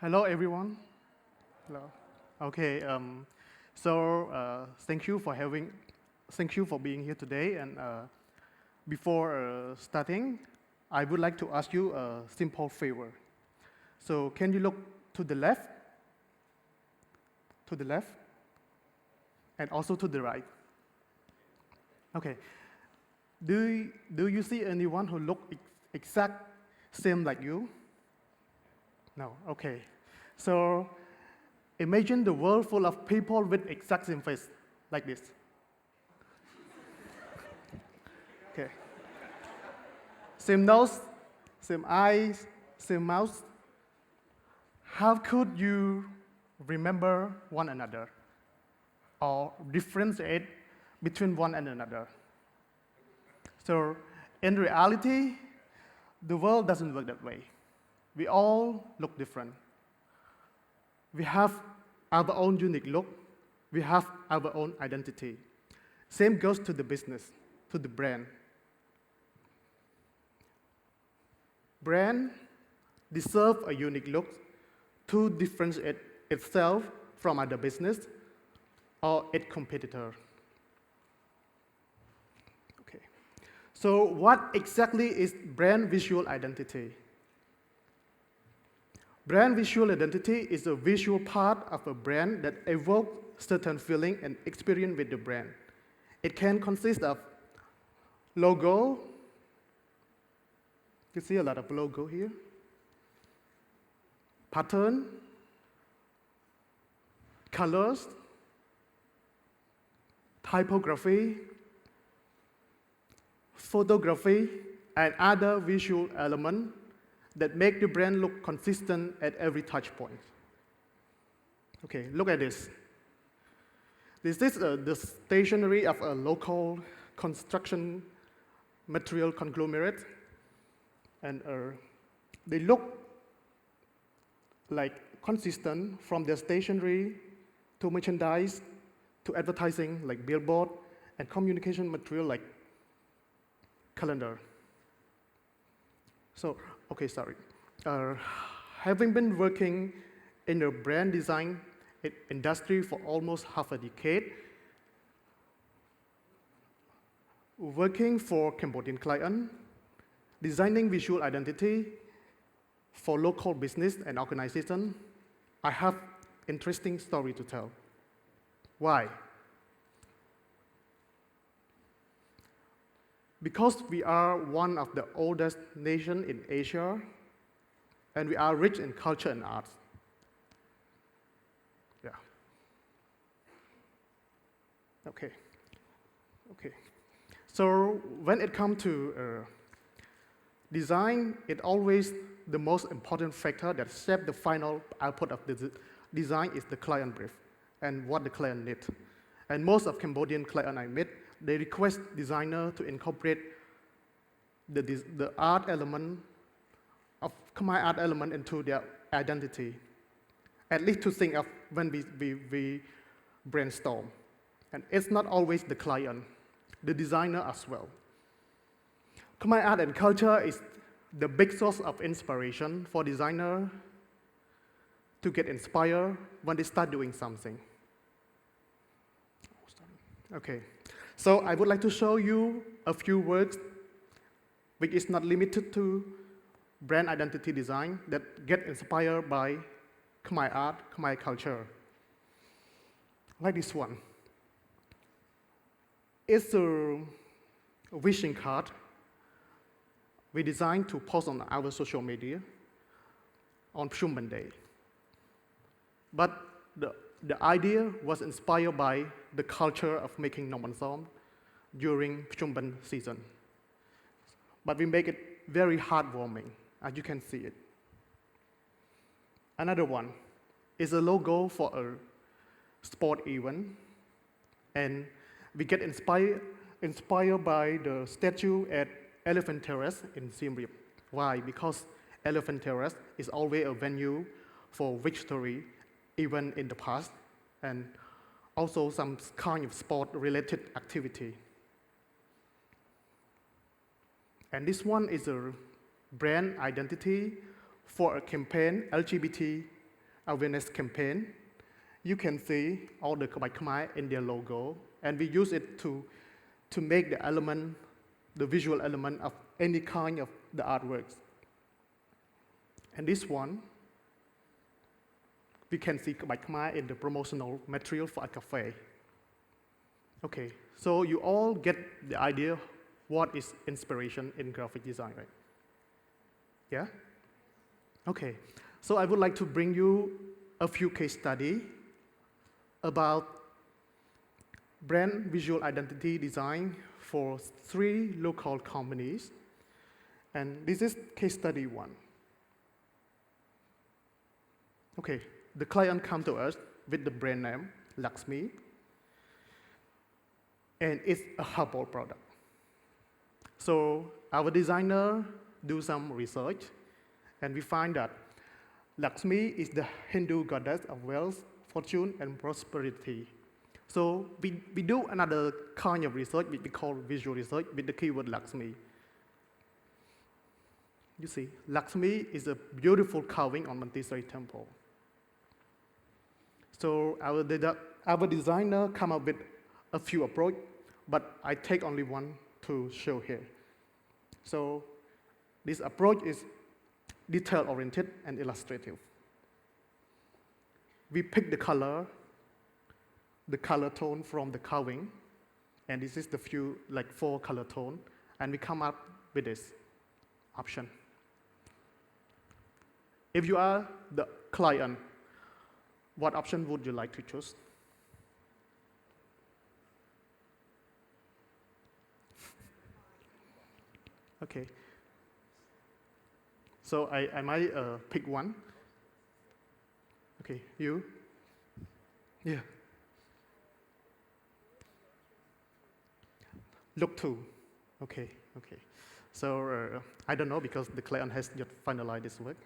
Hello, everyone. Hello. Okay. Thank you for being here today. And before starting, I would like to ask you a simple favor. So, can you look to the left, and also to the right? Okay. Do you see anyone who look exact same like you? No. Okay. So imagine the world full of people with exact same face, like this. Okay. Same nose, same eyes, same mouth. How could you remember one another or differentiate between one and another? So in reality, the world doesn't work that way. We all look different. We have our own unique look. We have our own identity. Same goes to the business, to the brand. Brand deserve a unique look to differentiate itself from other business or its competitor. Okay. So what exactly is brand visual identity? Brand visual identity is a visual part of a brand that evokes certain feeling and experience with the brand. It can consist of logo. You see a lot of logo here. Pattern, colors, typography, photography, and other visual elements that make the brand look consistent at every touch point. Okay, look at this. This is the stationery of a local construction material conglomerate, and they look like consistent from their stationery to merchandise to advertising like billboard and communication material like calendar. So, okay, sorry. Having been working in the brand design industry for almost half a decade, working for Cambodian client, designing visual identity for local business and organization, I have interesting story to tell. Why? Because we are one of the oldest nations in Asia, and we are rich in culture and arts. Yeah. Okay. So when it comes to design, it's always the most important factor that shapes the final output of the design is the client brief and what the client needs. And most of Cambodian clients I met, they request designer to incorporate the art element of Khmer art element into their identity, at least to think of when we brainstorm. And it's not always the client, the designer as well. Khmer art and culture is the big source of inspiration for designer to get inspired when they start doing something. Okay. So I would like to show you a few works which is not limited to brand identity design that get inspired by Khmer art, Khmer culture. Like this one. It's a wishing card we designed to post on our social media on Phumban Day. But the idea was inspired by the culture of making Nong Som during Phumban season. But we make it very heartwarming, as you can see it. Another one is a logo for a sport event, and we get inspired by the statue at Elephant Terrace in Siem Reap. Why? Because Elephant Terrace is always a venue for victory event in the past, and also some kind of sport-related activity. And this one is a brand identity for a campaign LGBT awareness campaign. You can see all the by Khmer in their logo, and we use it to make the element, the visual element of any kind of the artworks. And this one, we can see by Khmer in the promotional material for a cafe. Okay, so you all get the idea what is inspiration in graphic design, right? Yeah? Okay, so I would like to bring you a few case studies about brand visual identity design for 3 local companies. And this is case study 1. Okay, the client come to us with the brand name Lakshmi, and it's a herbal product. So our designer do some research, and we find that Lakshmi is the Hindu goddess of wealth, fortune, and prosperity. So we do another kind of research, which we call visual research, with the keyword Lakshmi. You see, Lakshmi is a beautiful carving on Montessori temple. So our designer come up with a few approach, but I take only one to show here. So this approach is detail-oriented and illustrative. We pick the color tone from the carving, and this is the 4 color tone, and we come up with this option. If you are the client, what option would you like to choose? Okay. So I might pick one. Okay, you? Yeah. Look 2. Okay. So I don't know because the client has just finalized this work.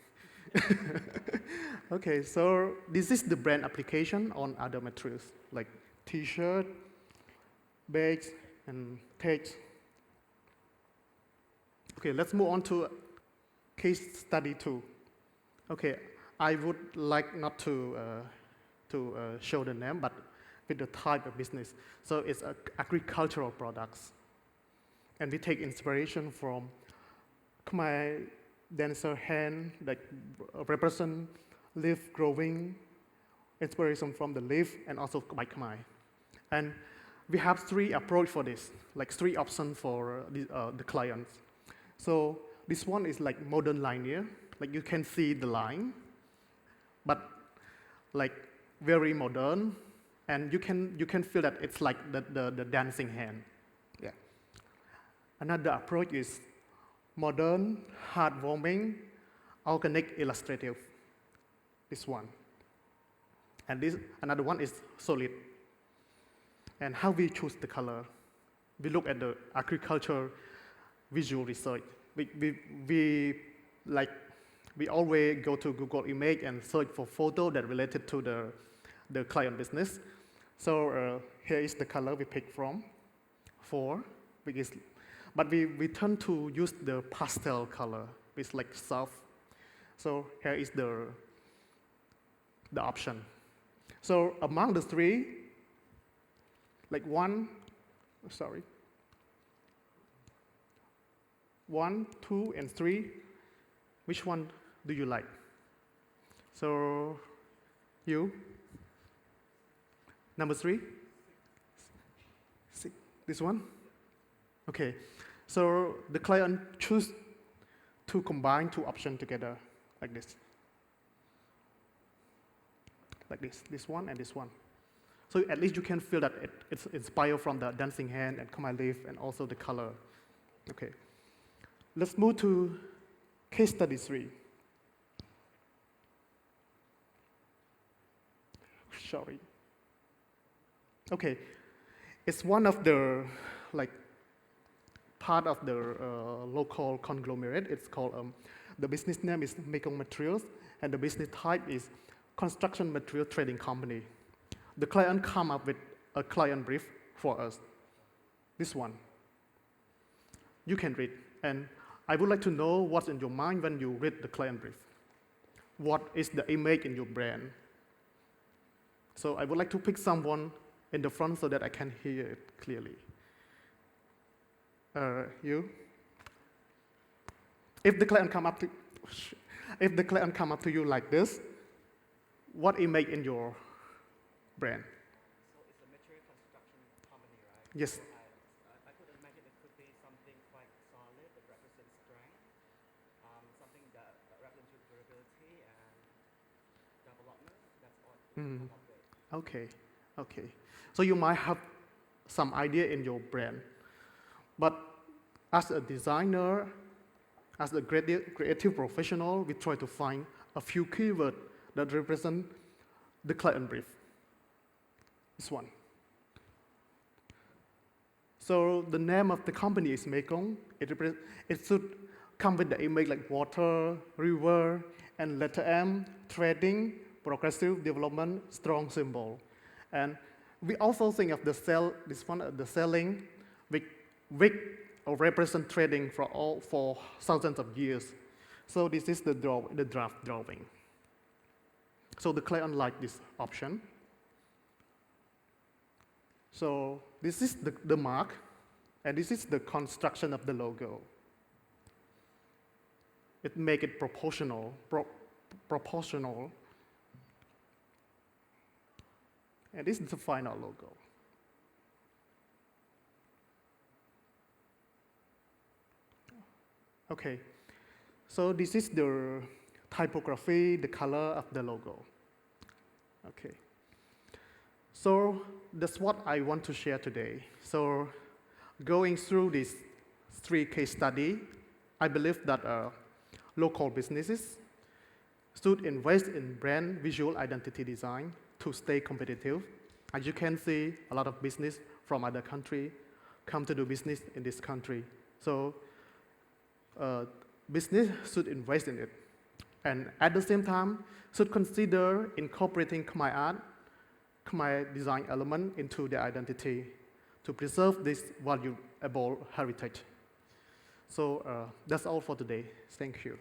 Okay, so this is the brand application on other materials like t-shirt, bags, and tags. Okay, let's move on to case study 2. Okay, I would like not to show the name, but with the type of business. So it's agricultural products. And we take inspiration from Khmer dancer hand, like represent leaf growing, inspiration from the leaf, and also by Khmer. And we have 3 approach for this, like 3 options for the clients. So this one is like modern linear, like you can see the line, but like very modern, and you can feel that it's like the dancing hand. Yeah. Another approach is modern, heartwarming, organic, illustrative. This one. And another one is solid. And how we choose the color? We look at the agriculture visual research. We always go to Google Image and search for photo that related to the client business. So here is the color we picked from, 4, but we tend to use the pastel color, which is like soft. So here is the option. So among the 3, like 1, 2, and 3, which one do you like? So you? Number 3? This one? Okay. So the client choose to combine 2 options together, like this. Like this one and this one. So at least you can feel that it's inspired from the dancing hand and Khmer leaf and also the color. Okay. Let's move to case study 3. Sorry. Okay. It's one of the part of the local conglomerate. It's called, the business name is Mekong Materials, and the business type is construction material trading company. The client come up with a client brief for us. This one. You can read, and I would like to know what's in your mind when you read the client brief. what is the image in your brand. So I would like to pick someone in the front so that I can hear it clearly. You? If the client come up to you like this, what image in your brand? So it's a material construction company, right? Yes. I could imagine it could be something quite solid that represents strength, something that represents durability and development. That's what we come up with. Okay, okay. So you might have some idea in your brand, but as a designer, as a creative professional, we try to find a few keywords that represent the client brief. This one. So the name of the company is Mekong. It should come with the image like water, river, and letter M, trading, progressive development, strong symbol. And we also think of the the selling, which represent trading for thousands of years. So this is the draft drawing. So the client liked this option. So this is the mark, and this is the construction of the logo. It make it proportional. And this is the final logo. Okay, so this is the typography, the color of the logo. Okay, so that's what I want to share today. So going through these 3 case studies, I believe that local businesses should invest in brand visual identity design to stay competitive. As you can see, a lot of business from other countries come to do business in this country. So business should invest in it. And at the same time, should consider incorporating Khmer art, Khmer design element into their identity to preserve this valuable heritage. So that's all for today. Thank you.